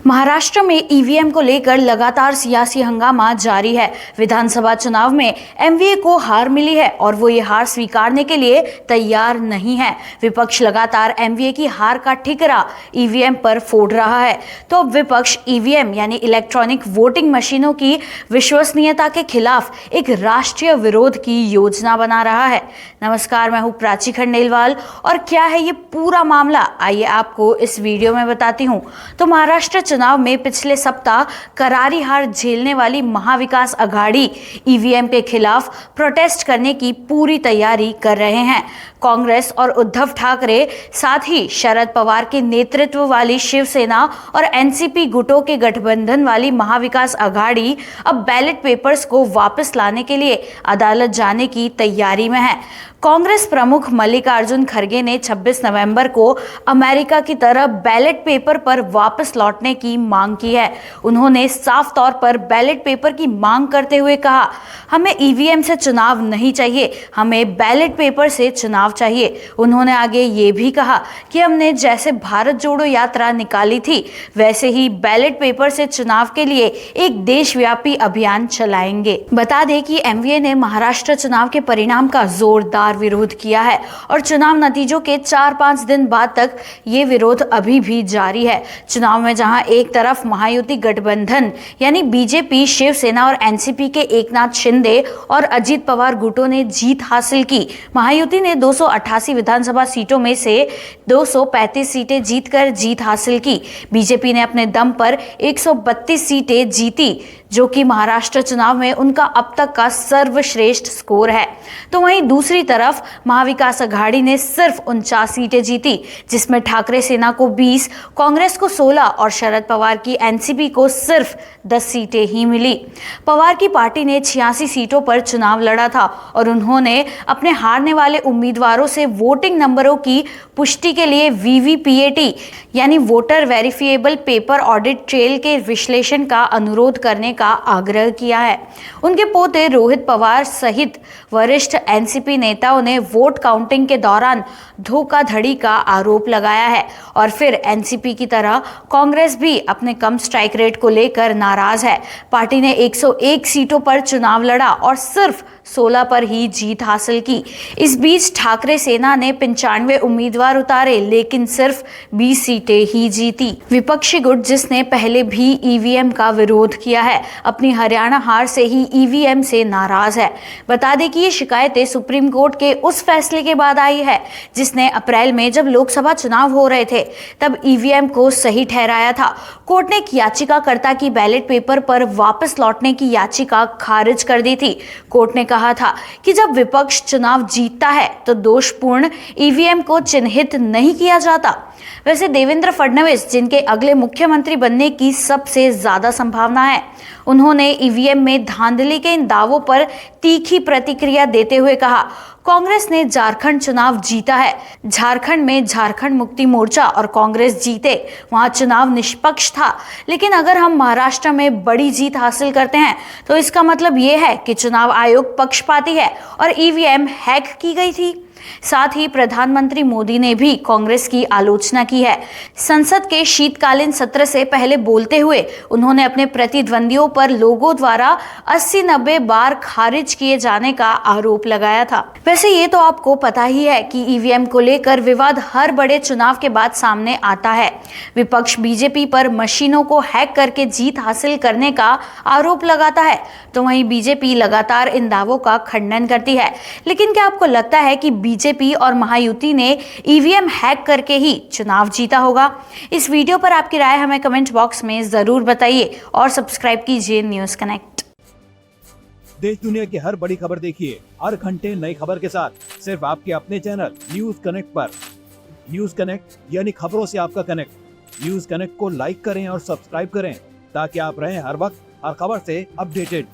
महाराष्ट्र में ईवीएम को लेकर लगातार सियासी हंगामा जारी है। विधानसभा चुनाव में एमवीए को हार मिली है और वो ये हार स्वीकारने के लिए तैयार नहीं है। विपक्ष लगातार एमवीए की हार का ठिकरा ईवीएम पर फोड़ रहा है। तो अब विपक्ष ईवीएम यानी इलेक्ट्रॉनिक वोटिंग मशीनों की विश्वसनीयता के खिलाफ एक राष्ट्रीय विरोध की योजना बना रहा है। नमस्कार, मैं हूं प्राची खंडेलवाल और क्या है ये पूरा मामला, आइए आपको इस वीडियो में बताती हूं। तो महाराष्ट्र चुनाव में पिछले सप्ताह करारी हार झेलने वाली महाविकास आघाड़ी ईवीएम के खिलाफ प्रोटेस्ट करने की पूरी तैयारी कर रहे हैं। कांग्रेस और उद्धव ठाकरे साथ ही शरद पवार के नेतृत्व वाली शिवसेना और एनसीपी गुटों के गठबंधन वाली महाविकास आघाड़ी अब बैलेट पेपर्स को वापस लाने के लिए अदालत जाने की तैयारी में है। कांग्रेस प्रमुख मल्लिकार्जुन खड़गे ने 26 नवंबर को अमेरिका की तरह बैलेट पेपर पर वापस लौटने की मांग की है। उन्होंने साफ तौर पर बैलेट पेपर की मांग करते हुए कहा, हमें ईवीएम से चुनाव नहीं चाहिए, हमें बैलेट पेपर से चुनाव चाहिए। उन्होंने आगे ये भी कहा कि हमने जैसे भारत जोड़ो यात्रा निकाली थी वैसे ही बैलेट पेपर से चुनाव के लिए एक देशव्यापी अभियान चलाएंगे। बता दें कि एमवीए ने महाराष्ट्र चुनाव के परिणाम का जोरदार विरोध किया है और चुनाव नतीजों के 4-5 दिन बाद तक ये विरोध अभी भी जारी है। चुनाव में जहां एक तरफ महायुति गठबंधन यानी बीजेपी, शिवसेना और एनसीपी के एकनाथ शिंदे और अजित पवार गुटों ने जीत हासिल की। महायुति ने 288 विधानसभा सीटों में से 235 सीटें जीतकर जीत हासिल की। बीजेपी ने अपने दम पर 132 सीटें जीती, जो कि महाराष्ट्र चुनाव में उनका अब तक का सर्वश्रेष्ठ स्कोर है। तो वहीं दूसरी तरफ महाविकास आघाड़ी ने सिर्फ 49 सीटें जीती, जिसमें ठाकरे सेना को 20, कांग्रेस को 16 और शरद पवार की एनसीपी को सिर्फ 10 सीटें ही मिली। पवार की पार्टी ने 86 सीटों पर चुनाव लड़ा था और उन्होंने अपने हारने वाले उम्मीदवारों से वोटिंग नंबरों की पुष्टि के लिए वीवीपीएटी यानी voter verifiable paper audit trail के विश्लेषण का अनुरोध करने का आग्रह किया है। उनके पोते रोहित पवार सहित वरिष्ठ एनसीपी नेताओं ने वोट काउंटिंग के दौरान धोखाधड़ी का आरोप लगाया है और फिर एनसीपी की तरह कांग्रेस भी अपने कम स्ट्राइक रेट को लेकर नाराज है। पार्टी ने 101 सीटों पर चुनाव लड़ा और सिर्फ 16 पर ही जीत हासिल की। इस बीच ठाकरे सेना ने 95 उम्मीदवार उतारे लेकिन सिर्फ 20 सीटें ही जीती। विपक्षी गुट जिसने पहले भी ईवीएम का विरोध किया है, अपनी हरियाणा हार से ही ईवीएम से नाराज है। बता दें कि ये शिकायतें सुप्रीम कोर्ट के उस फैसले के बाद आई है जिसने अप्रैल में जब लोकसभा चुनाव हो रहे थे तब ईवीएम को सही ठहराया था। कोर्ट ने एक याचिकाकर्ता की बैलेट पेपर पर वापस लौटने की याचिका खारिज कर दी थी। कोर्ट ने कहा था कि जब विपक्ष चुनाव जीतता है तो दोषपूर्ण ईवीएम को चिन्हित नहीं किया जाता। वैसे देवेंद्र फडणवीस, जिनके अगले मुख्यमंत्री बनने की सबसे ज्यादा संभावना है, उन्होंने ईवीएम में धांधली के इन दावों पर तीखी प्रतिक्रिया देते हुए कहा, कांग्रेस ने झारखंड चुनाव जीता है। झारखंड में झारखंड मुक्ति मोर्चा और कांग्रेस जीते, वहां चुनाव निष्पक्ष था। लेकिन अगर हम महाराष्ट्र में बड़ी जीत हासिल करते हैं तो इसका मतलब यह है कि चुनाव आयोग पक्षपाती है और ईवीएम हैक की गई थी। साथ ही प्रधानमंत्री मोदी ने भी कांग्रेस की आलोचना की है। संसद के शीतकालीन सत्र से पहले बोलते हुए उन्होंने अपने प्रतिद्वंदियों पर लोगों द्वारा 80-90 बार खारिज किए जाने का आरोप लगाया था। वैसे ये तो आपको पता ही है कि ईवीएम को लेकर विवाद हर बड़े चुनाव के बाद सामने आता है। विपक्ष बीजेपी पर मशीनों को हैक करके जीत हासिल करने का आरोप लगाता है, तो वहीं बीजेपी लगातार इन दावों का खंडन करती है। लेकिन क्या आपको लगता है कि बीजेपी और महायुति ने ईवीएम हैक करके ही चुनाव जीता होगा? इस वीडियो पर आपकी राय हमें कमेंट बॉक्स में जरूर बताइए और सब्सक्राइब कीजिए न्यूज़ कनेक्ट। देश दुनिया की हर बड़ी खबर देखिए हर घंटे नई खबर के साथ सिर्फ आपके अपने चैनल न्यूज़ कनेक्ट पर। न्यूज़ कनेक्ट यानी खबरों से आपका कनेक्ट। न्यूज़ कनेक्ट को लाइक करें और सब्सक्राइब करें ताकि आप रहें हर वक्त हर खबर से अपडेटेड।